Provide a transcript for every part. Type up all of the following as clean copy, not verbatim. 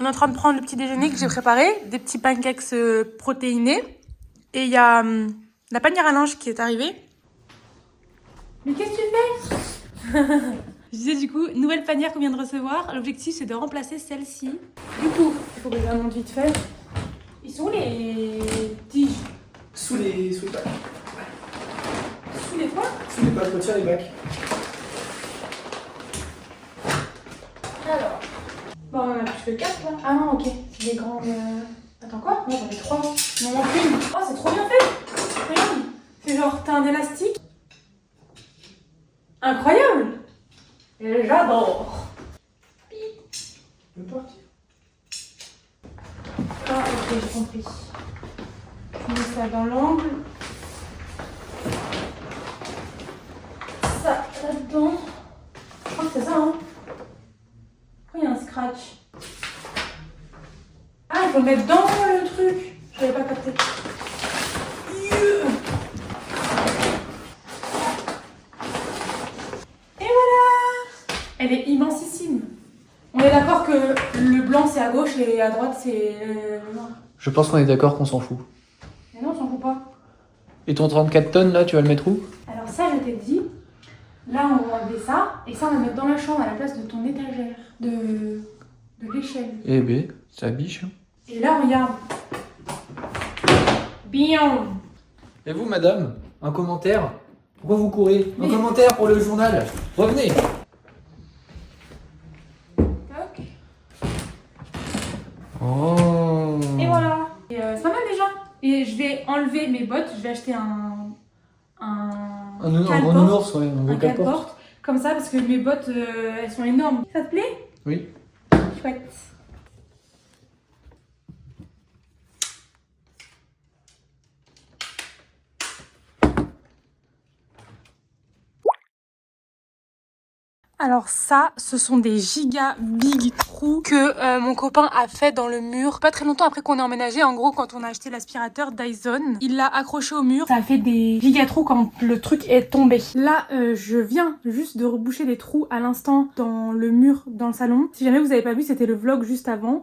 On est en train de prendre le petit déjeuner que j'ai préparé, des petits pancakes protéinés. Et il y a la panière à linge qui est arrivée. Mais qu'est-ce que tu fais? Je disais du coup, nouvelle panière qu'on vient de recevoir. L'objectif c'est de remplacer celle-ci. Du coup, il faut que je la monte vite fait. Ils sont où les tiges? Sous les bacs. Sous les quoi? Sous les bacs, retire les bacs. Alors. Bon, on en a plus que 4 là. Ah non, ok. C'est des grandes. Attends quoi? Non, j'en ai 3. Il m'en manque une. Oh, c'est trop bien fait! Regarde! C'est genre, t'as un élastique. Incroyable! Et j'adore! On peut partir. Ah, ok, j'ai compris. Je mets ça dans l'angle. Ça là-dedans. Je crois que c'est ça, hein? Pourquoi il y a un scratch? Ah, il faut le mettre dans le truc. Je n'avais pas capté. Et voilà! Elle est immensissime. On est d'accord que le blanc c'est à gauche et à droite c'est le noir. Je pense qu'on est d'accord qu'on s'en fout. Mais non, on s'en fout pas. Et ton 34 tonnes là, tu vas le mettre où? Alors ça, je t'ai dit. Là, on va enlever ça et ça, on va mettre dans la chambre à la place de ton étagère, de l'échelle. Eh ben, ça biche. Et là, regarde. Bien. Et vous, madame, un commentaire? Pourquoi vous courez? Un Mais- commentaire pour le journal. Revenez. Toc. Oh. Et voilà. Et c'est pas mal déjà. Et je vais enlever mes bottes. Je vais acheter un Un gros cale-porte. nounours, ouais, un Un vrai cale-porte. cale-porte. Comme ça, parce que mes bottes, elles sont énormes. Ça te plaît? Oui. Chouette. Alors ça, ce sont des giga big trous que mon copain a fait dans le mur. Pas très longtemps après qu'on ait emménagé, en gros quand on a acheté l'aspirateur Dyson, il l'a accroché au mur. Ça a fait des giga trous quand le truc est tombé. Là, je viens juste de reboucher des trous à l'instant dans le mur dans le salon. Si jamais vous avez pas vu, c'était le vlog juste avant.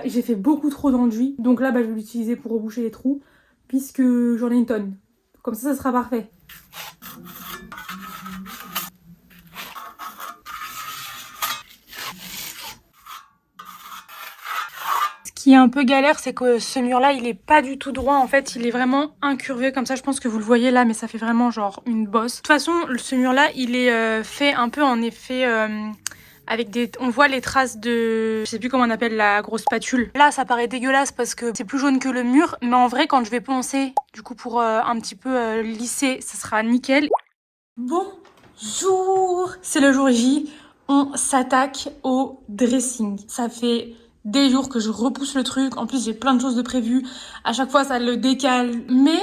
J'ai fait beaucoup trop d'enduit, donc là je vais l'utiliser pour reboucher les trous puisque j'en ai une tonne. Comme ça sera parfait. Ce qui est un peu galère, c'est que ce mur-là, il est pas du tout droit. En fait, il est vraiment incurvé comme ça. Je pense que vous le voyez là, mais ça fait vraiment genre une bosse. De toute façon, ce mur-là, il est fait un peu en effet avec des... On voit les traces de... Je sais plus comment on appelle la grosse spatule. Là, ça paraît dégueulasse parce que c'est plus jaune que le mur. Mais en vrai, quand je vais poncer, du coup, pour un petit peu lisser, ça sera nickel. Bonjour! C'est le jour J. On s'attaque au dressing. Ça fait des jours que je repousse le truc. En plus, j'ai plein de choses de prévues. À chaque fois, ça le décale. Mais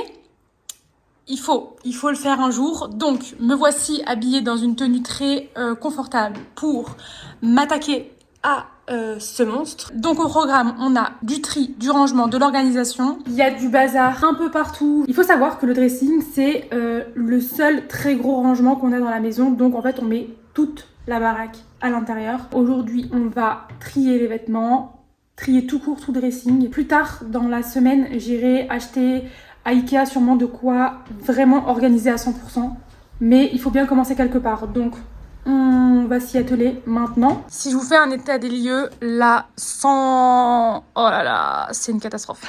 il faut le faire un jour. Donc, me voici habillée dans une tenue très confortable pour m'attaquer à ce monstre. Donc au programme, on a du tri, du rangement, de l'organisation. Il y a du bazar un peu partout. Il faut savoir que le dressing, c'est le seul très gros rangement qu'on a dans la maison. Donc en fait, on met toute la baraque à l'intérieur. Aujourd'hui, on va trier les vêtements, trier tout court, tout dressing. Plus tard dans la semaine, j'irai acheter à Ikea sûrement de quoi vraiment organiser à 100%. Mais il faut bien commencer quelque part. Donc on va s'y atteler maintenant. Si je vous fais un état des lieux, là, sans... Oh là là, c'est une catastrophe.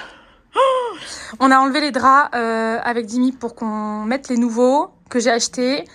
On a enlevé les draps avec Dimi pour qu'on mette les nouveaux que j'ai achetés.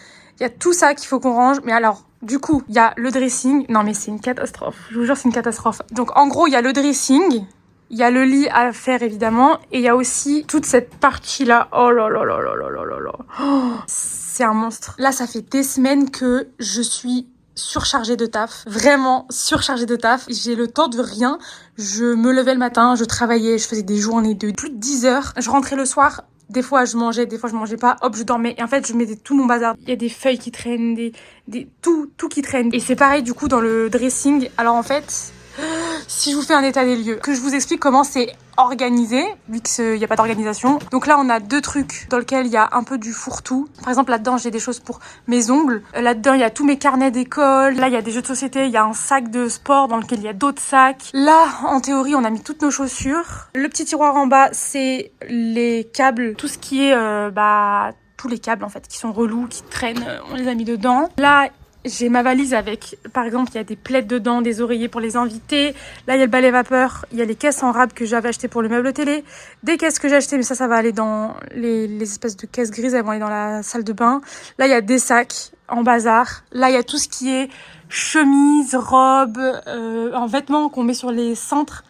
Il y a tout ça qu'il faut qu'on range. Mais alors, du coup, il y a le dressing. Non mais c'est une catastrophe. Je vous jure, c'est une catastrophe. Donc en gros, il y a le dressing. Il y a le lit à faire évidemment. Et il y a aussi toute cette partie-là. Oh là là là là là là là là. Oh, c'est un monstre. Là, ça fait des semaines que je suis surchargée de taf. Vraiment surchargée de taf. J'ai le temps de rien. Je me levais le matin, je travaillais, je faisais des journées de plus de 10 heures. Je rentrais le soir. Des fois, je mangeais, des fois, je mangeais pas. Hop, je dormais. Et en fait, je mettais tout mon bazar. Il y a des feuilles qui traînent, tout qui traîne. Et c'est pareil, du coup, dans le dressing. Alors, en fait, Si je vous fais un état des lieux, que je vous explique comment c'est organisé, vu qu'il n'y a pas d'organisation. Donc là, on a 2 trucs dans lesquels il y a un peu du fourre-tout. Par exemple, là-dedans, j'ai des choses pour mes ongles. Là-dedans, il y a tous mes carnets d'école. Là, il y a des jeux de société. Il y a un sac de sport dans lequel il y a d'autres sacs. Là, en théorie, on a mis toutes nos chaussures. Le petit tiroir en bas, c'est les câbles. Tout ce qui est, tous les câbles, en fait, qui sont relous, qui traînent, on les a mis dedans. Là, j'ai ma valise avec, par exemple, il y a des plaids dedans, des oreillers pour les invités. Là, il y a le balai vapeur. Il y a les caisses en rab que j'avais acheté pour le meuble télé. Des caisses que j'ai achetées, mais ça va aller dans les espèces de caisses grises. Elles vont aller dans la salle de bain. Là, il y a des sacs en bazar. Là, il y a tout ce qui est chemise, robe, en vêtements qu'on met sur les cintres.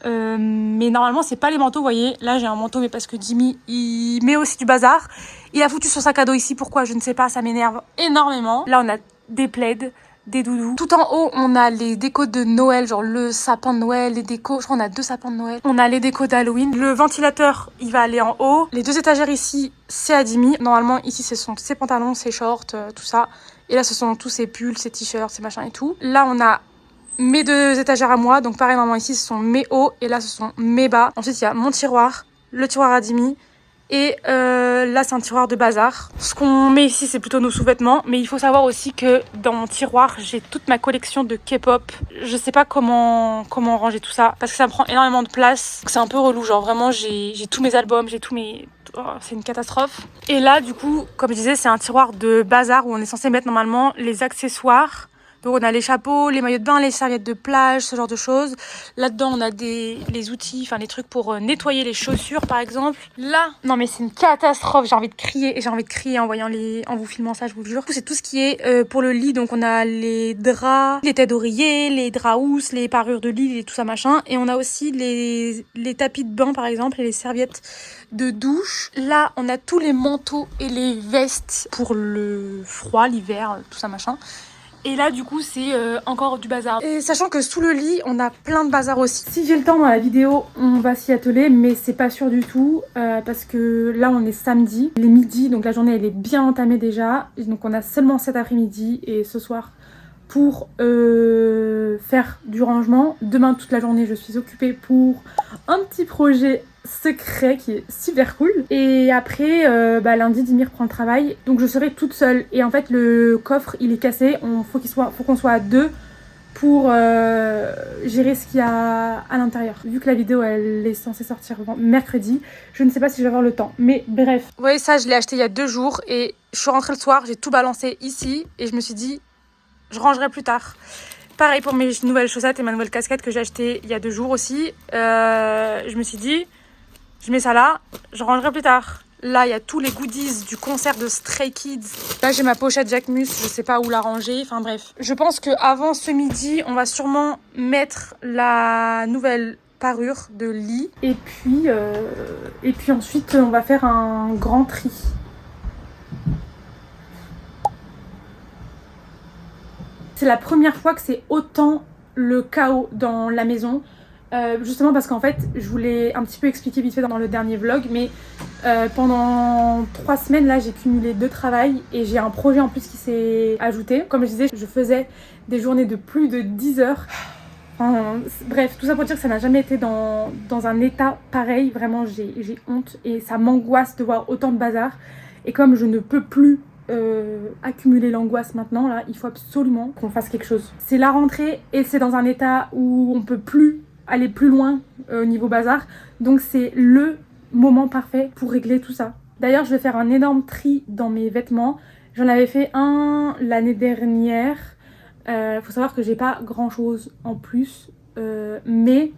Mais normalement, c'est pas les manteaux, vous voyez. Là, j'ai un manteau, mais parce que Jimmy, il met aussi du bazar. Il a foutu son sac à dos ici. Pourquoi? Je ne sais pas. Ça m'énerve énormément. Là, on a des plaids, des doudous. Tout en haut, on a les décos de Noël, genre le sapin de Noël, les décos. Je crois qu'on a 2 sapins de Noël. On a les décos d'Halloween. Le ventilateur, il va aller en haut. Les 2 étagères ici, c'est à Jimmy. Normalement, ici, ce sont ses pantalons, ses shorts, tout ça. Et là, ce sont tous ses pulls, ses t-shirts, ses machins et tout. Là, on a mes 2 étagères à moi. Donc pareil, normalement, ici, ce sont mes hauts. Et là, ce sont mes bas. Ensuite, il y a mon tiroir, le tiroir à Jimmy. Et là, c'est un tiroir de bazar. Ce qu'on met ici, c'est plutôt nos sous-vêtements. Mais il faut savoir aussi que dans mon tiroir, j'ai toute ma collection de K-pop. Je sais pas comment ranger tout ça. Parce que ça me prend énormément de place. C'est un peu relou. Genre vraiment, j'ai tous mes albums, j'ai tous mes... Oh, c'est une catastrophe. Et là, du coup, comme je disais, c'est un tiroir de bazar où on est censé mettre normalement les accessoires. Donc on a les chapeaux, les maillots de bain, les serviettes de plage, ce genre de choses. Là-dedans, on a les outils, enfin les trucs pour nettoyer les chaussures, par exemple. Là, non mais c'est une catastrophe. J'ai envie de crier et j'ai envie de crier en vous filmant ça, je vous le jure. C'est tout ce qui est pour le lit. Donc on a les draps, les têtes d'oreiller, les draps housses, les parures de lit et tout ça machin. Et on a aussi les tapis de bain, par exemple, et les serviettes de douche. Là, on a tous les manteaux et les vestes pour le froid, l'hiver, tout ça machin. Et là, du coup, c'est encore du bazar. Et sachant que sous le lit, on a plein de bazar aussi. Si j'ai le temps dans la vidéo, on va s'y atteler, mais c'est pas sûr du tout. Parce que là, on est samedi, il est midi, donc la journée, elle est bien entamée déjà. Et donc, on a seulement cet après-midi et ce soir pour faire du rangement. Demain, toute la journée, je suis occupée pour un petit projet secret qui est super cool. Et après, lundi, Dimir prend le travail. Donc, je serai toute seule. Et en fait, le coffre, il est cassé. Faut qu'on soit à 2 pour gérer ce qu'il y a à l'intérieur. Vu que la vidéo, elle est censée sortir mercredi, je ne sais pas si je vais avoir le temps. Mais bref. Vous voyez, ça, je l'ai acheté il y a 2 jours. Et je suis rentrée le soir, j'ai tout balancé ici. Et je me suis dit, je rangerai plus tard. Pareil pour mes nouvelles chaussettes et ma nouvelle casquette que j'ai achetée il y a 2 jours aussi. Je me suis dit, je mets ça là, je rangerai plus tard. Là, il y a tous les goodies du concert de Stray Kids. Là, j'ai ma pochette Jacquemus, je sais pas où la ranger. Enfin bref. Je pense qu'avant ce midi, on va sûrement mettre la nouvelle parure de lit. Et puis ensuite, on va faire un grand tri. C'est la première fois que c'est autant le chaos dans la maison. Justement parce qu'en fait, je voulais un petit peu expliquer vite fait dans le dernier vlog, mais pendant 3 semaines, là, j'ai cumulé 2 travails et j'ai un projet en plus qui s'est ajouté. Comme je disais, je faisais des journées de plus de 10 heures. Bref, tout ça pour dire que ça n'a jamais été dans un état pareil. Vraiment, j'ai honte et ça m'angoisse de voir autant de bazar. Et comme je ne peux plus accumuler l'angoisse maintenant, là, il faut absolument qu'on fasse quelque chose. C'est la rentrée et c'est dans un état où on peut plus aller plus loin au niveau bazar, donc c'est le moment parfait pour régler tout ça. D'ailleurs, je vais faire un énorme tri dans mes vêtements. J'en avais fait un l'année dernière. Faut savoir que j'ai pas grand chose en plus, mais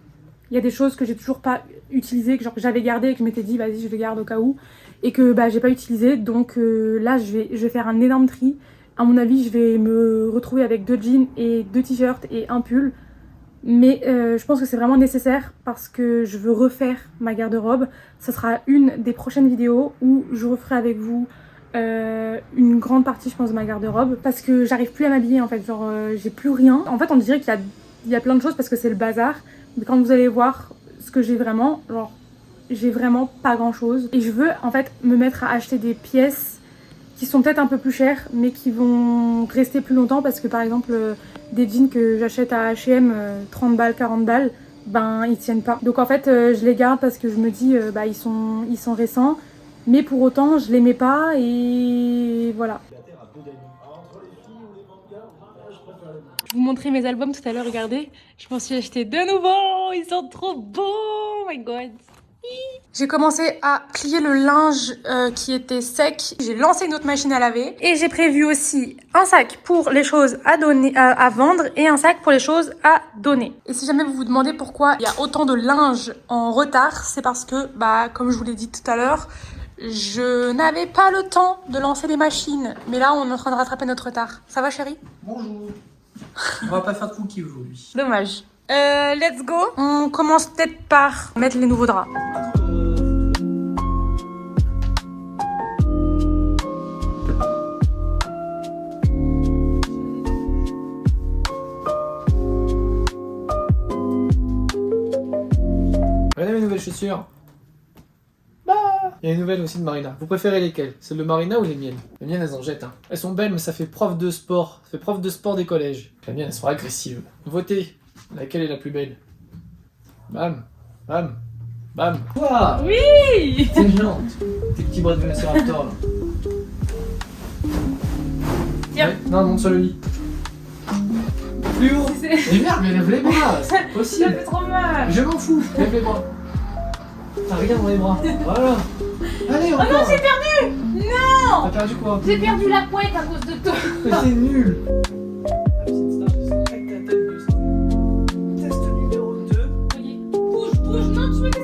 il y a des choses que j'ai toujours pas utilisées, que genre j'avais gardé et que je m'étais dit vas-y je les garde au cas où, et que j'ai pas utilisé. Donc là je vais faire un énorme tri. À mon avis, je vais me retrouver avec 2 jeans et 2 t-shirts et un pull. Mais je pense que c'est vraiment nécessaire parce que je veux refaire ma garde-robe. Ce sera une des prochaines vidéos où je referai avec vous une grande partie, je pense, de ma garde-robe. Parce que j'arrive plus à m'habiller en fait, genre j'ai plus rien. En fait, on dirait qu'il y a plein de choses parce que c'est le bazar. Mais quand vous allez voir ce que j'ai vraiment, genre j'ai vraiment pas grand-chose. Et je veux en fait me mettre à acheter des pièces qui sont peut-être un peu plus chers, mais qui vont rester plus longtemps parce que par exemple, des jeans que j'achète à H&M, 30 balles, 40 balles, ben ils tiennent pas. Donc en fait, je les garde parce que je me dis, bah ils sont récents, mais pour autant, je les mets pas et voilà. Je vous montrais mes albums tout à l'heure, regardez. Je m'en suis acheté de nouveaux, ils sont trop beaux, oh my god. J'ai commencé à plier le linge qui était sec. J'ai lancé une autre machine à laver. Et j'ai prévu aussi un sac pour les choses à donner, à vendre et un sac pour les choses à donner. Et si jamais vous vous demandez pourquoi il y a autant de linge en retard, c'est parce que, bah, comme je vous l'ai dit tout à l'heure, je n'avais pas le temps de lancer les machines. Mais là, on est en train de rattraper notre retard. Ça va, chérie? Bonjour. On va pas faire de cookies aujourd'hui. Dommage. Let's go. On commence peut-être par mettre les nouveaux draps. Regardez mes nouvelles chaussures. Bah. Il y a une nouvelle aussi de Marina. Vous préférez lesquelles? Celles de Marina ou les miennes? Les miennes, elles en jettent. Hein. Elles sont belles, mais ça fait prof de sport. Ça fait prof de sport des collèges. Les miennes, elles sont agressives. Votez. Laquelle est la plus belle? Bam. Bam. Bam. Quoi? Oui. T'es violente. Tes petits bras de Velociraptor là. Tiens. Ouais. Non, monte sur le lit. Plus haut. Mais merde, mais lève les bras. C'est Ça possible. fait trop mal. Je m'en fous. Lève les bras. Ah, regarde dans les bras. Voilà. Allez, encore. Oh non, j'ai perdu. Non. T'as perdu quoi? J'ai perdu la couette à cause de toi. Mais t'es nul. Test numéro 2. Bouge, bouge, non, tu me laisses.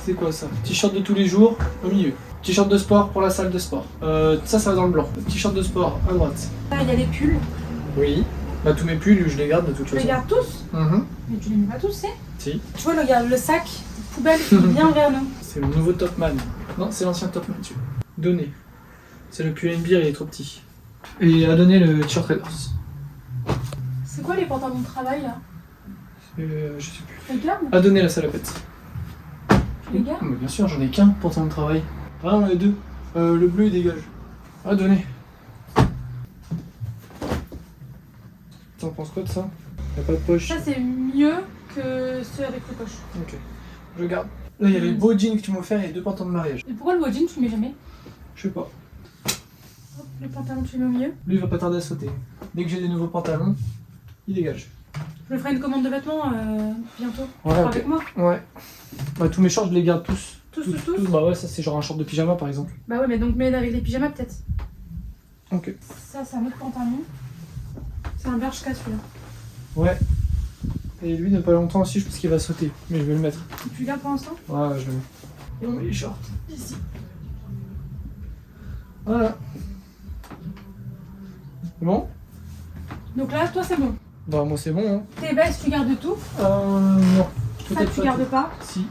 C'est quoi ça? T-shirt de tous les jours au milieu. T-shirt de sport pour la salle de sport. Ça va dans le blanc. T-shirt de sport à droite. Là, il y a les pulls. Oui. Bah tous mes pulls, je les garde de toute Tu façon. les gardes tous? Mais tu les mets pas tous, c'est? Si. Tu vois, regarde, le sac poubelle qui vient vers nous. C'est le nouveau Topman. Non, c'est l'ancien Topman, tu Donné. C'est le pull NBR, il est trop petit. Et à donner le t-shirt Raiders. C'est quoi les pantalons de travail là? Je sais plus. Tu les gardes? À donner la salopette. Tu les gardes? Mais bien sûr, j'en ai qu'un pour ton travail. Ah, on en a deux. Le bleu, il dégage. À donner. T'en penses quoi de ça? Y'a pas de poche. Ça, c'est mieux que ceux avec les poches. Ok. Je garde. Là, il y a les beaux jeans que tu m'as offert et 2 pantalons de mariage. Et pourquoi le beau jean, tu le mets jamais? Je sais pas. Hop, les pantalons, tu les mets au milieu. Lui, il va pas tarder à sauter. Dès que j'ai des nouveaux pantalons, il dégage. Je me ferai une commande de vêtements bientôt. Ouais, Tu feras ok. avec moi. Ouais. Bah, tous mes shorts, je les garde tous. Tous. Bah ouais, ça c'est genre un short de pyjama par exemple. Bah ouais, mais donc mets avec les pyjamas peut-être. Ok. Ça, c'est un autre pantalon. C'est un Bershka celui-là. Ouais. Et lui, il n'a pas longtemps aussi, je pense qu'il va sauter. Mais je vais le mettre. Tu le gardes pour l'instant? Ouais, je le mets. Et on met les shorts ici. Voilà. C'est bon? Donc là, toi, c'est bon. Bah, moi c'est bon, hein. Tes vestes, tu gardes tout. Non. Ça, Peut-être tu pas gardes tout. pas. Si.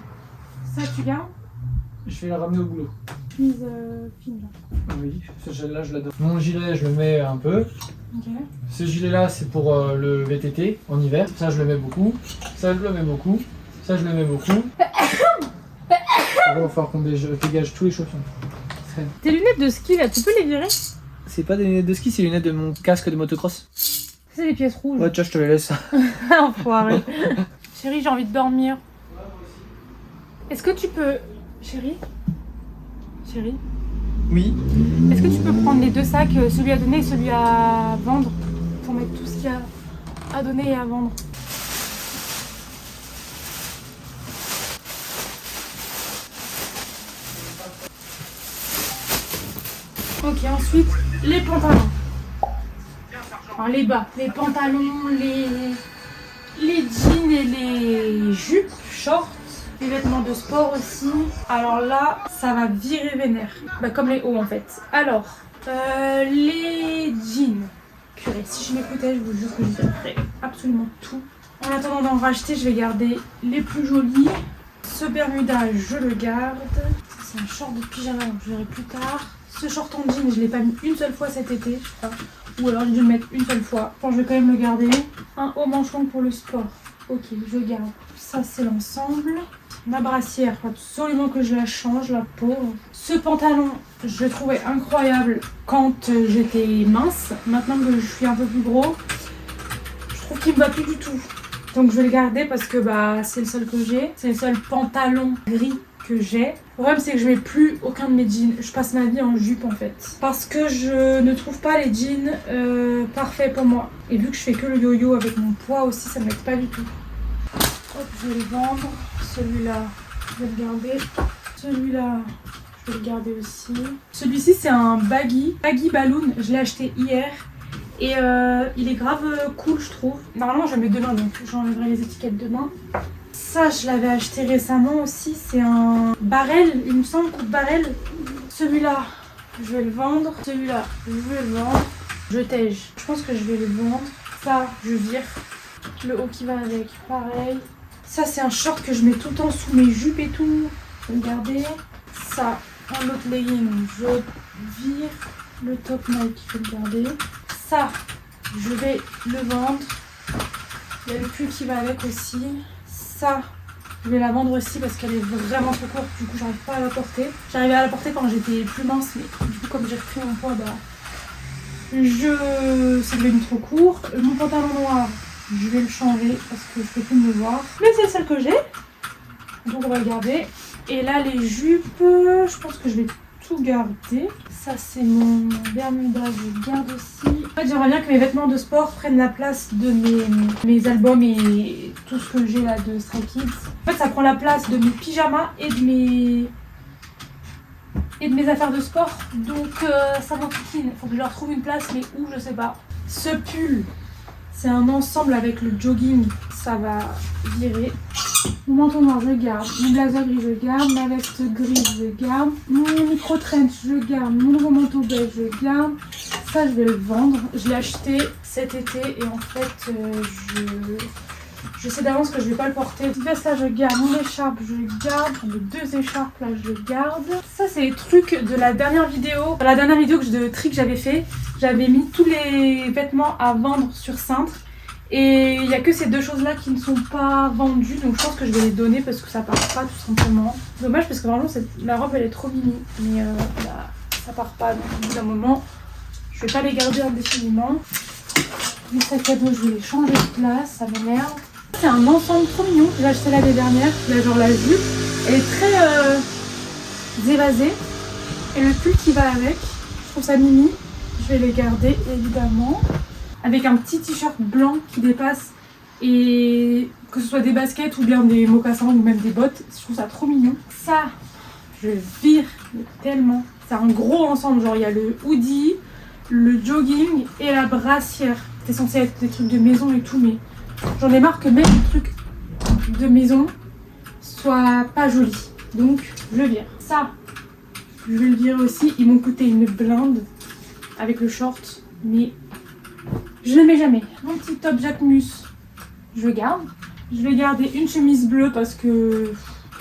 Ça, tu gardes. Je vais la ramener au boulot. Chemise fine là. Oui, celle-là, je l'adore. Mon gilet, je le mets un peu. Ok. Ce gilet-là, c'est pour le VTT en hiver. Ça, je le mets beaucoup. Ça, je le mets beaucoup. Ça, je le mets beaucoup. Il va falloir qu'on dégage tous les chaussons. Tes lunettes de ski là, tu peux les virer? C'est pas des lunettes de ski, c'est les lunettes de mon casque de motocross. C'est des pièces rouges. Ouais, tiens, je te les laisse. Enfoiré. Chérie, j'ai envie de dormir. Est-ce que tu peux... Chérie? Chérie? Oui. Est-ce que tu peux prendre les deux sacs, celui à donner et celui à vendre, pour mettre tout ce qu'il y a à donner et à vendre? Ok, ensuite, les pantalons. Enfin, les bas, les pantalons, les jeans et les jupes, shorts. Les vêtements de sport aussi. Alors là, ça va virer vénère. Bah, comme les hauts en fait. Alors, les jeans. Purée, si je m'écoutais, je vous jure que je ferais absolument tout. En attendant d'en racheter, je vais garder les plus jolis. Ce Bermuda, je le garde. C'est un short de pyjama, donc je verrai plus tard. Ce short en jean, je l'ai pas mis une seule fois cet été, je crois. Ou alors j'ai dû le mettre une seule fois. Bon, je vais quand même le garder. Un haut manche long pour le sport. Ok, je garde. Ça, c'est l'ensemble. Ma brassière, faut absolument que je la change, la pauvre. Ce pantalon, je le trouvais incroyable quand j'étais mince. Maintenant que je suis un peu plus gros, je trouve qu'il me va plus du tout. Donc je vais le garder parce que bah c'est le seul que j'ai. C'est le seul pantalon gris que j'ai. Le problème c'est que je mets plus aucun de mes jeans. Je passe ma vie en jupe en fait. Parce que je ne trouve pas les jeans parfaits pour moi. Et vu que je fais que le yo-yo avec mon poids aussi, ça ne m'aide pas du tout. Hop, je vais le vendre. Celui-là, je vais le garder. Celui-là, je vais le garder aussi. Celui-ci c'est un baggy balloon. Je l'ai acheté hier. Et il est grave cool je trouve. Normalement je le mets demain donc j'enlèverai les étiquettes demain. Ça je l'avais acheté récemment aussi. C'est un barrel, il me semble, coupe barrel. Celui-là je vais le vendre. Celui-là je vais le vendre. Je tège. Je pense que je vais le vendre. Ça je vire. Le haut qui va avec, pareil. Ça c'est un short que je mets tout le temps sous mes jupes et tout. Je vais le garder. Ça, un autre legging, je vire. Le top Nike, je vais le garder. Ça, je vais le vendre. Il y a le pull qui va avec aussi. Ça, je vais la vendre aussi parce qu'elle est vraiment trop courte. Du coup, j'arrive pas à la porter. J'arrivais à la porter quand j'étais plus mince, mais du coup, comme j'ai repris mon poids, bah, c'est devenu trop court. Mon pantalon noir, je vais le changer parce que je peux plus me le voir. Mais c'est celle que j'ai. Donc, on va le garder. Et là, les jupes, je pense que je vais tout garder. Ça c'est mon Bermuda, je le garde aussi. En fait j'aimerais bien que mes vêtements de sport prennent la place de mes albums et tout ce que j'ai là de Stray Kids. En fait ça prend la place de mes pyjamas et de mes affaires de sport. Donc ça m'enquiquine. Il faut que je leur trouve une place, mais où je sais pas. Ce pull, c'est un ensemble avec le jogging, ça va virer. Mon manteau noir je le garde, mon blazer gris je le garde, ma veste grise je le garde, mon micro trench je le garde, mon nouveau manteau beige je le garde. Ça je vais le vendre, je l'ai acheté cet été et en fait je sais d'avance que je vais pas le porter. Cette veste là je garde, mon écharpe je le garde, les deux écharpes là je le garde. Ça c'est les trucs de la dernière vidéo. La dernière vidéo de tri que j'avais fait, j'avais mis tous les vêtements à vendre sur Cintre. Et il n'y a que ces deux choses là qui ne sont pas vendues, donc je pense que je vais les donner parce que ça part pas tout simplement. Dommage parce que vraiment la robe elle est trop mini, mais bah, ça part pas, donc au bout d'un moment je vais pas les garder indéfiniment. Les sacs à dos je vais les changer de place, ça m'énerve. C'est un ensemble trop mignon, j'ai acheté l'année dernière, là, genre la jupe, elle est très évasée. Et le pull qui va avec, je trouve ça mimi, je vais les garder évidemment. Avec un petit t-shirt blanc qui dépasse et que ce soit des baskets ou bien des mocassins ou même des bottes, je trouve ça trop mignon. Ça, je vire tellement. C'est un gros ensemble, genre il y a le hoodie, le jogging et la brassière. C'était censé être des trucs de maison et tout, mais j'en ai marre que même les trucs de maison soient pas jolis. Donc je le vire. Ça, je vais le virer aussi. Ils m'ont coûté une blinde avec le short, mais je ne le mets jamais. Mon petit top Jacquemus, je le garde. Je vais garder une chemise bleue parce que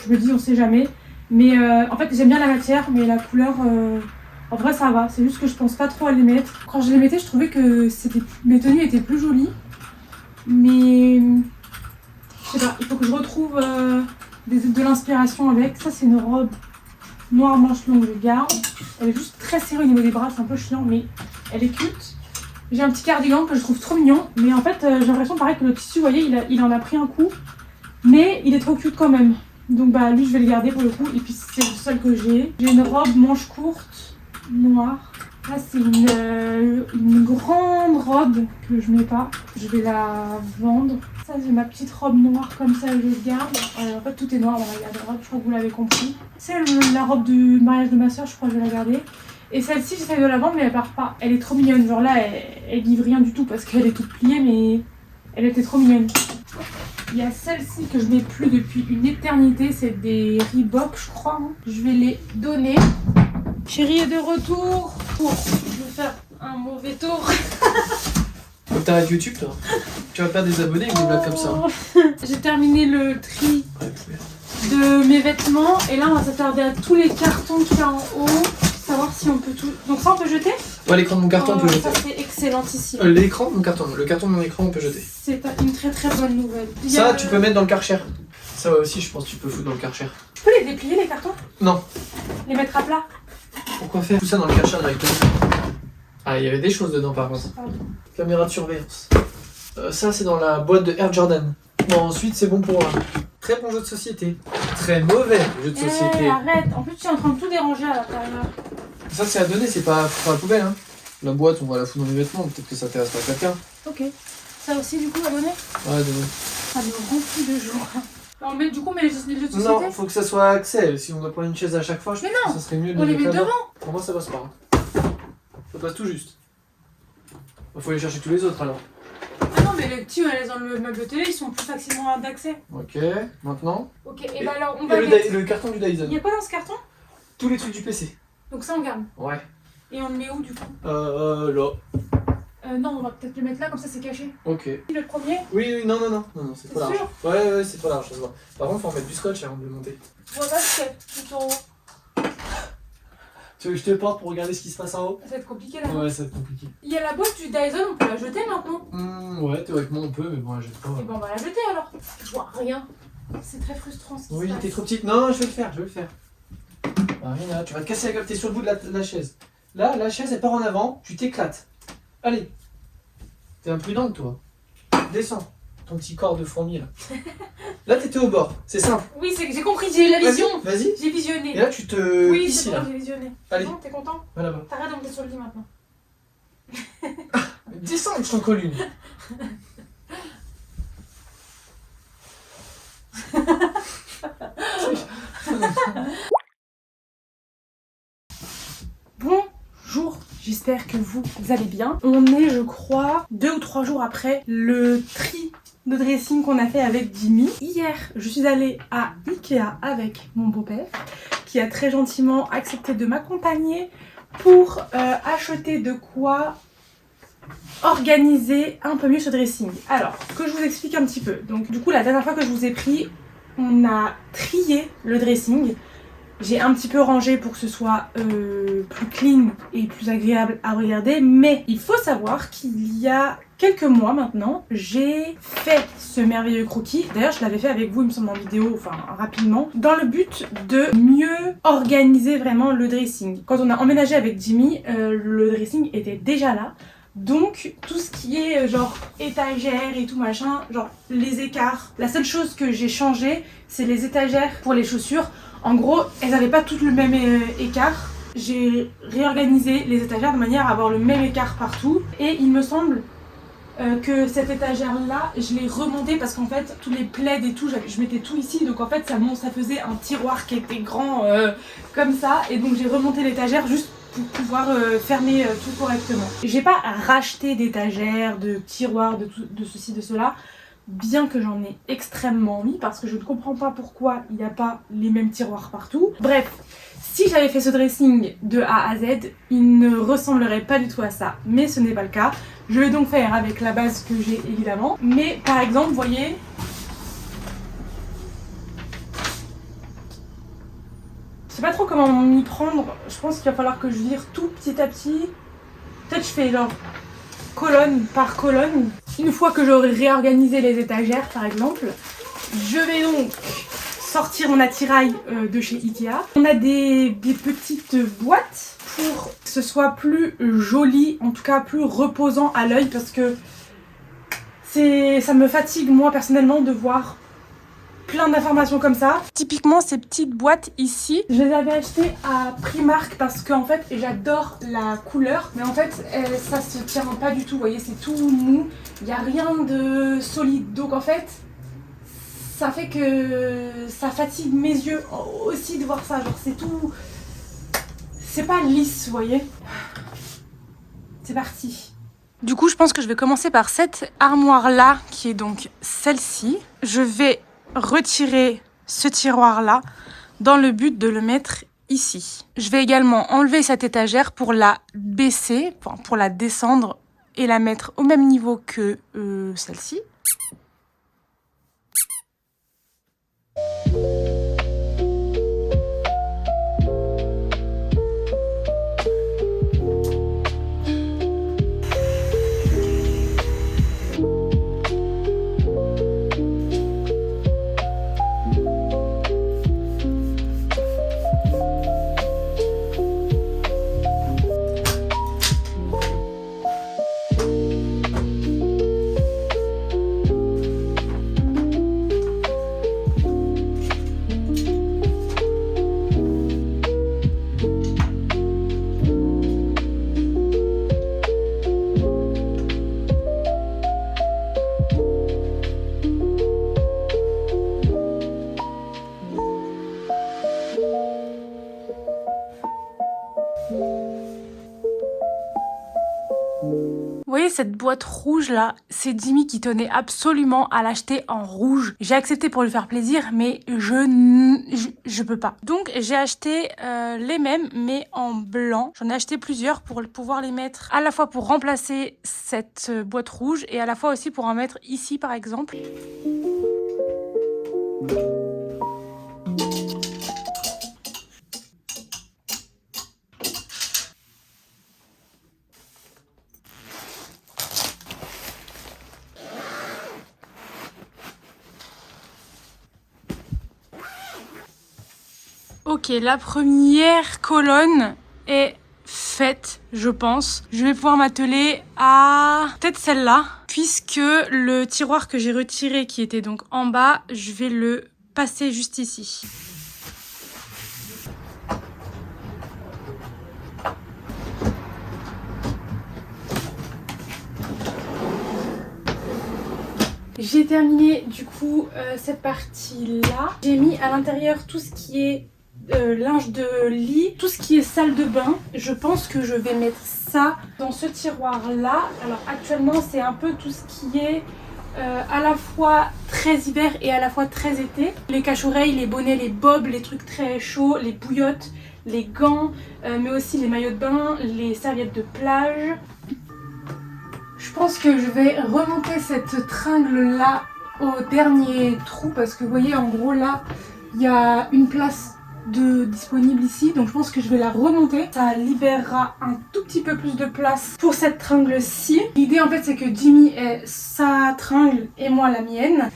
je me dis on sait jamais. Mais en fait j'aime bien la matière, mais la couleur, en vrai ça va. C'est juste que je pense pas trop à les mettre. Quand je les mettais je trouvais que mes tenues étaient plus jolies. Mais je sais pas, il faut que je retrouve de l'inspiration avec. Ça c'est une robe noire manche longue, je garde. Elle est juste très serrée au niveau des bras, c'est un peu chiant mais elle est cute. J'ai un petit cardigan que je trouve trop mignon, mais en fait j'ai l'impression pareil que le tissu, vous voyez, il en a pris un coup, mais il est trop cute quand même. Donc bah lui je vais le garder pour le coup, et puis c'est le seul que j'ai. J'ai une robe manche courte, noire. Là c'est une grande robe que je mets pas, je vais la vendre. Ça c'est ma petite robe noire comme ça, je le garde. En fait tout est noir dans la garde-robe, je crois que vous l'avez compris. C'est la robe du mariage de ma soeur, je crois que je vais la garder. Et celle-ci, j'essaie de la vendre, mais elle part pas. Elle est trop mignonne. Genre là, elle livre rien du tout parce qu'elle est toute pliée, mais elle était trop mignonne. Il y a celle-ci que je n'ai plus depuis une éternité. C'est des Reebok, je crois. Je vais les donner. Chérie est de retour pour faire un mauvais tour. Faut que t'arrêtes YouTube, toi. Tu vas perdre des abonnés avec des blagues comme ça. J'ai terminé le tri de mes vêtements. Et là, on va s'attarder à tous les cartons qu'il y a en haut. savoir si on peut tout... Donc ça, on peut jeter? Ouais, l'écran de mon carton, on peut jeter. Ça, c'est excellentissime. L'écran de mon carton, le carton de mon écran, on peut jeter. C'est une très très bonne nouvelle. Ça, tu peux mettre dans le Karcher. Ça aussi, je pense que tu peux foutre dans le Karcher. Tu peux les déplier, les cartons? Non. Les mettre à plat? Pourquoi faire tout ça dans le Karcher directement? Ah, il y avait des choses dedans par contre. Pardon. Caméra de surveillance. Ça, c'est dans la boîte de Air Jordan. Bon, ensuite, c'est bon pour très bon jeu de société. Très mauvais jeu de société. Arrête, en plus tu es en train de tout déranger à l'intérieur. Ça, c'est à donner, c'est pas pour la poubelle. Hein. La boîte, on va la foutre dans les vêtements, peut-être que ça intéresse pas quelqu'un. Ok. Ça aussi, du coup, à donner? Ouais, donner. Ça me remplit de joie. Alors, mais du coup, mais les jeux de société? Non, faut que ça soit accès. Si on doit prendre une chaise à chaque fois, je pense que ça serait mieux de on les met mettre devant. là-bas. Pour moi, ça passe pas. Hein. Ça passe tout juste. Faut aller chercher tous les autres alors. Ah non, mais les petits, on les laisse dans le meuble télé, ils sont plus facilement d'accès. Ok, maintenant. Ok, et bah alors, on va le, mettre... le carton du Dyson. Il y a quoi dans ce carton? Tous les trucs du PC. Donc ça, on garde. Ouais. Et on le met où, du coup? Là. Non, on va peut-être le mettre là, comme ça, c'est caché. Ok. Le premier? Oui, non, c'est trop large. Sûr? Ouais, c'est trop large, ça se voit. Par contre, faut en mettre du scotch avant de le monter. Je vois pas ce qu'il y a tout en haut. Tu veux que je te porte pour regarder ce qui se passe en haut? Ça va être compliqué, là. Ouais, ça va être compliqué. Il y a la boîte du Dyson, on peut la jeter maintenant. Ouais, théoriquement on peut, mais bon, je pas. Et ben on va la jeter alors. Je vois rien. C'est très frustrant ce qui se Oui, passe. t'es trop petite. Non, je vais le faire. Marina, tu vas te casser la gueule, t'es sur le bout de la chaise. Là, la chaise elle part en avant, tu t'éclates. Allez. T'es imprudente toi. Descends. Ton petit corps de fourmi là. Là, t'étais au bord, c'est simple. Oui, c'est que j'ai compris, j'ai eu la vision. Vas-y. J'ai visionné. Et là, tu te. Oui, Ici c'est là. bon, j'ai visionné. Allez. Bon, t'es content? Va là-bas. T'arrêtes de monter sur le lit maintenant. Descends, je t'en colle une. Bonjour, j'espère que vous allez bien. On est, je crois, 2 ou 3 jours après le tri de dressing qu'on a fait avec Jimmy. Hier, je suis allée à Ikea avec mon beau-père qui a très gentiment accepté de m'accompagner pour acheter de quoi organiser un peu mieux ce dressing. Alors, que je vous explique un petit peu. Donc, du coup, la dernière fois que je vous ai pris, on a trié le dressing. J'ai un petit peu rangé pour que ce soit plus clean et plus agréable à regarder, mais il faut savoir qu'il y a quelques mois maintenant, j'ai fait ce merveilleux croquis. D'ailleurs, je l'avais fait avec vous, il me semble, en vidéo, enfin rapidement, dans le but de mieux organiser vraiment le dressing. Quand on a emménagé avec Jimmy, le dressing était déjà là. Donc tout ce qui est genre étagères et tout machin, genre les écarts, la seule chose que j'ai changé, c'est les étagères pour les chaussures. En gros, elles n'avaient pas toutes le même écart. J'ai réorganisé les étagères de manière à avoir le même écart partout. Et il me semble que cette étagère-là, je l'ai remontée parce qu'en fait, tous les plaids et tout, je mettais tout ici. Donc en fait, ça faisait un tiroir qui était grand comme ça. Et donc j'ai remonté l'étagère juste pour pouvoir fermer tout correctement. J'ai pas racheté d'étagères, de tiroirs, de ceci, de cela. Bien que j'en ai extrêmement mis parce que je ne comprends pas pourquoi il n'y a pas les mêmes tiroirs partout. Bref, si j'avais fait ce dressing de A à Z, il ne ressemblerait pas du tout à ça. Mais ce n'est pas le cas. Je vais donc faire avec la base que j'ai évidemment. Mais par exemple, vous voyez... Je sais pas trop comment m'y prendre. Je pense qu'il va falloir que je vire tout petit à petit. Peut-être je fais genre colonne par colonne. Une fois que j'aurai réorganisé les étagères par exemple, je vais donc sortir mon attirail de chez Ikea. On a des petites boîtes pour que ce soit plus joli, en tout cas plus reposant à l'œil parce que ça me fatigue moi personnellement de voir plein d'informations comme ça. Typiquement ces petites boîtes ici, je les avais achetées à Primark parce qu'en fait j'adore la couleur, mais en fait ça se tient pas du tout, vous voyez, c'est tout mou, il n'y a rien de solide, donc en fait ça fait que ça fatigue mes yeux aussi de voir ça, genre c'est tout, c'est pas lisse, vous voyez. C'est parti. Du coup je pense que je vais commencer par cette armoire là qui est donc celle-ci. Je vais retirer ce tiroir là dans le but de le mettre ici. Je vais également enlever cette étagère pour la baisser, pour la descendre et la mettre au même niveau que celle-ci. cette boîte rouge là, c'est Jimmy qui tenait absolument à l'acheter en rouge. J'ai accepté pour lui faire plaisir, mais je peux pas. Donc j'ai acheté les mêmes, mais en blanc. J'en ai acheté plusieurs pour pouvoir les mettre à la fois pour remplacer cette boîte rouge et à la fois aussi pour en mettre ici par exemple. Ok, la première colonne est faite, je pense. Je vais pouvoir m'atteler à peut-être celle-là, puisque le tiroir que j'ai retiré, qui était donc en bas, je vais le passer juste ici. J'ai terminé du coup cette partie-là. J'ai mis à l'intérieur tout ce qui est linge de lit, tout ce qui est salle de bain. Je pense que je vais mettre ça dans ce tiroir-là. Alors actuellement, c'est un peu tout ce qui est à la fois très hiver et à la fois très été. Les cache-oreilles, les bonnets, les bobs, les trucs très chauds, les bouillottes, les gants, mais aussi les maillots de bain, les serviettes de plage. Je pense que je vais remonter cette tringle là au dernier trou parce que vous voyez en gros là il y a une place de disponible ici, donc je pense que je vais la remonter. Ça libérera un tout petit peu plus de place pour cette tringle-ci. L'idée en fait c'est que Jimmy ait sa tringle et moi la mienne.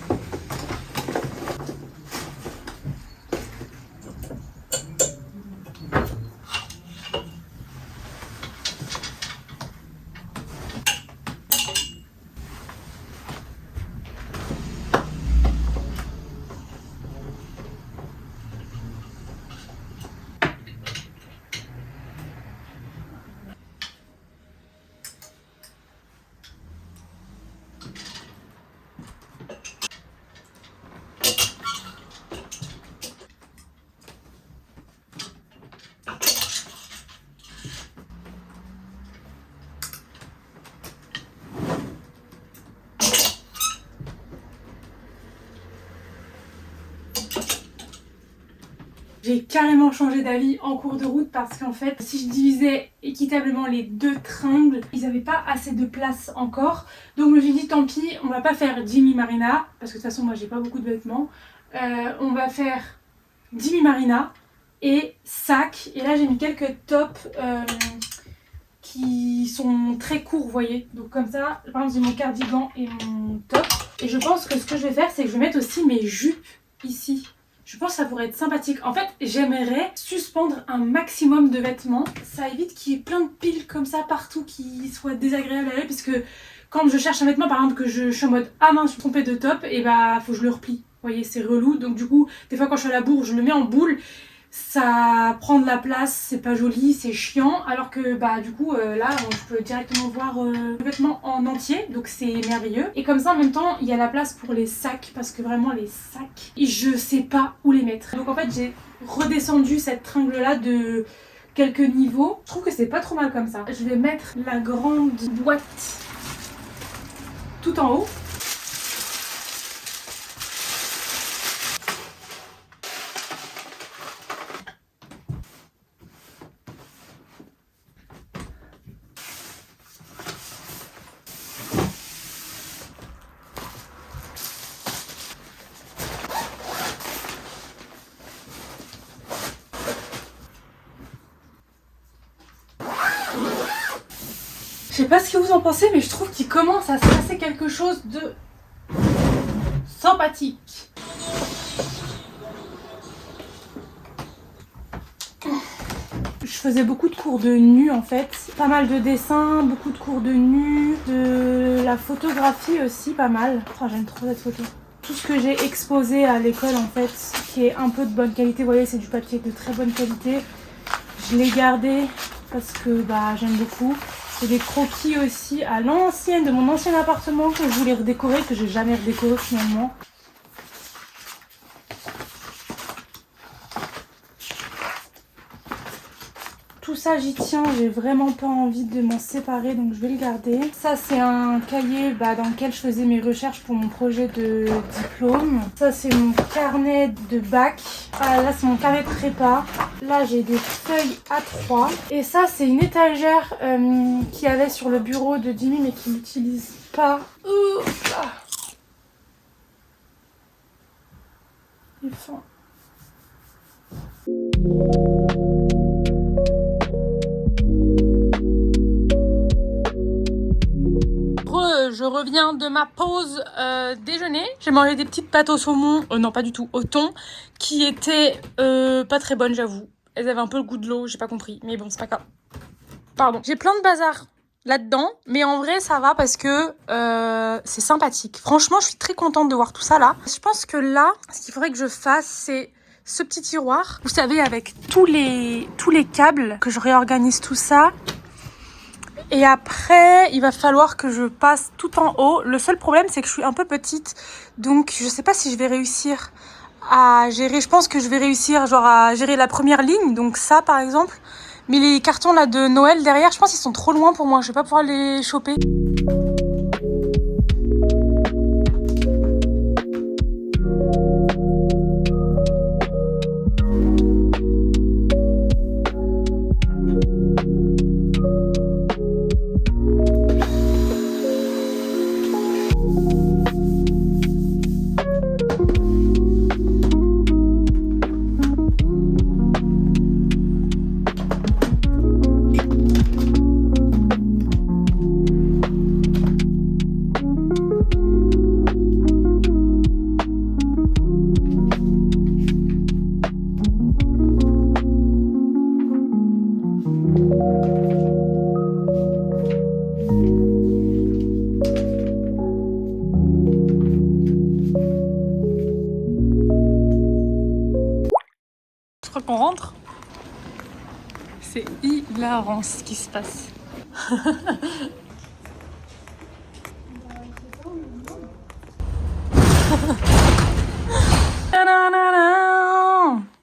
J'ai carrément changé d'avis en cours de route parce qu'en fait, si je divisais équitablement les deux tringles, ils n'avaient pas assez de place encore. Donc je me suis dit tant pis, on va pas faire Jimmy Marina, parce que de toute façon moi j'ai pas beaucoup de vêtements. On va faire Jimmy Marina et sac. Et là j'ai mis quelques tops qui sont très courts, vous voyez. Donc comme ça, par exemple j'ai mon cardigan et mon top. Et je pense que ce que je vais faire, c'est que je vais mettre aussi mes jupes ici. Je pense que ça pourrait être sympathique. En fait, j'aimerais suspendre un maximum de vêtements. Ça évite qu'il y ait plein de piles comme ça partout qui soient désagréables à l'œil. Parce que quand je cherche un vêtement, par exemple, que je suis en mode « Ah mince, je suis trompée de top », et bah faut que je le replie. Vous voyez, c'est relou. Donc du coup, des fois quand je suis à la bourre, je le mets en boule. Ça prend de la place, c'est pas joli, c'est chiant. Alors que bah du coup, là, je peux directement voir le vêtement en entier. Donc c'est merveilleux. Et comme ça, en même temps, il y a la place pour les sacs. Parce que vraiment, les sacs, je sais pas où les mettre. Donc en fait, j'ai redescendu cette tringle-là de quelques niveaux. Je trouve que c'est pas trop mal comme ça. Je vais mettre la grande boîte tout en haut. Je sais pas ce que vous en pensez, mais je trouve qu'il commence à se passer quelque chose de sympathique. Je faisais beaucoup de cours de nu en fait, pas mal de dessins, beaucoup de cours de nu, de la photographie aussi pas mal. Oh, j'aime trop cette photo. Tout ce que j'ai exposé à l'école en fait, qui est un peu de bonne qualité, vous voyez c'est du papier de très bonne qualité. Je l'ai gardé parce que bah j'aime beaucoup. C'est des croquis aussi à l'ancienne, de mon ancien appartement que je voulais redécorer, que j'ai jamais redécoré finalement. tout ça j'y tiens, j'ai vraiment pas envie de m'en séparer donc je vais le garder. Ça c'est un cahier dans lequel je faisais mes recherches pour mon projet de diplôme. Ça c'est mon carnet de bac. Ah, là c'est mon carnet de prépa. Là j'ai des feuilles A3. Et ça c'est une étagère qu'il y avait sur le bureau de Jimmy mais qu'il n'utilise pas. Il est fin. Je reviens de ma pause déjeuner. J'ai mangé des petites pâtes au saumon, non pas du tout, au thon, qui étaient pas très bonnes j'avoue. Elles avaient un peu le goût de l'eau, j'ai pas compris, mais bon c'est pas grave. Pardon. J'ai plein de bazar là-dedans, mais en vrai ça va parce que c'est sympathique. Franchement je suis très contente de voir tout ça là. Je pense que là, ce qu'il faudrait que je fasse c'est ce petit tiroir, vous savez avec tous les câbles, que je réorganise tout ça. Et après, il va falloir que je passe tout en haut. Le seul problème, c'est que je suis un peu petite. Donc, je sais pas si je vais réussir à gérer. Je pense que je vais réussir genre à gérer la première ligne. Donc ça, par exemple. Mais les cartons là de Noël derrière, je pense qu'ils sont trop loin pour moi. Je vais pas pouvoir les choper. Je crois qu'on rentre. C'est hilarant ce qui se passe.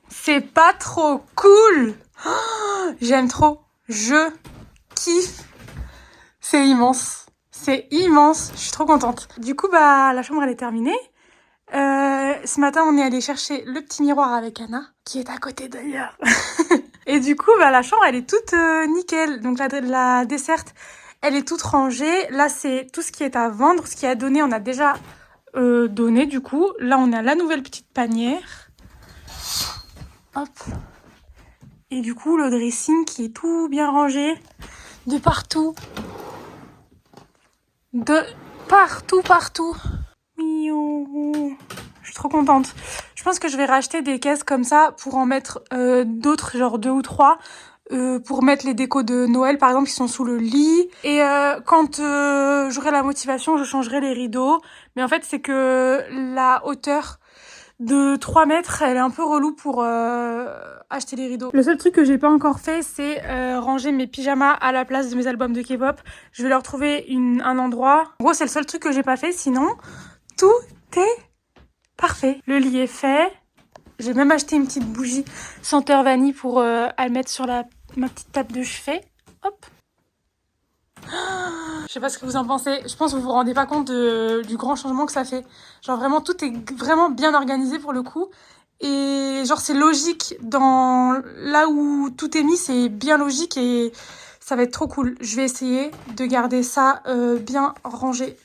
C'est pas trop cool. J'aime trop. Je kiffe. C'est immense. C'est immense. Je suis trop contente. Du coup, la chambre, elle est terminée. Ce matin, on est allé chercher le petit miroir avec Anna, qui est à côté d'ailleurs. Et du coup, la chambre, elle est toute nickel. Donc la desserte, elle est toute rangée. Là, c'est tout ce qui est à vendre. Ce qui est à donner, on a déjà donné du coup. Là, on a la nouvelle petite panière. Hop. Et du coup, le dressing qui est tout bien rangé. De partout. De partout. Miaou. Je suis trop contente. Je pense que je vais racheter des caisses comme ça pour en mettre d'autres, genre 2 ou 3, pour mettre les décos de Noël, par exemple, qui sont sous le lit. Et quand j'aurai la motivation, je changerai les rideaux. Mais en fait, c'est que la hauteur de 3 mètres, elle est un peu relou pour acheter les rideaux. Le seul truc que j'ai pas encore fait, c'est ranger mes pyjamas à la place de mes albums de K-pop. Je vais leur trouver un endroit. En gros, c'est le seul truc que j'ai pas fait. Sinon, tout est parfait. Le lit est fait. J'ai même acheté une petite bougie senteur vanille pour à le mettre sur ma petite table de chevet. Hop. Je sais pas ce que vous en pensez. Je pense que vous vous rendez pas compte du grand changement que ça fait. Genre vraiment, tout est vraiment bien organisé pour le coup. Et genre c'est logique dans là où tout est mis, c'est bien logique et ça va être trop cool. Je vais essayer de garder ça bien rangé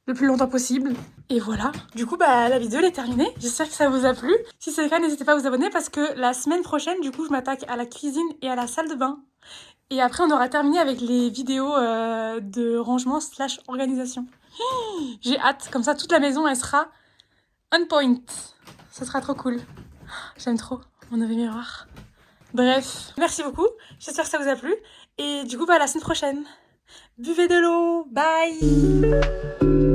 le plus longtemps possible. Et voilà, du coup la vidéo elle est terminée. J'espère que ça vous a plu. Si c'est le cas, n'hésitez pas à vous abonner parce que la semaine prochaine, du coup, je m'attaque à la cuisine et à la salle de bain. Et après, on aura terminé avec les vidéos de rangement / organisation. J'ai hâte, comme ça toute la maison elle sera on point. Ça sera trop cool. J'aime trop mon nouveau miroir. Bref, merci beaucoup. J'espère que ça vous a plu. Et du coup, à la semaine prochaine. Buvez de l'eau. Bye.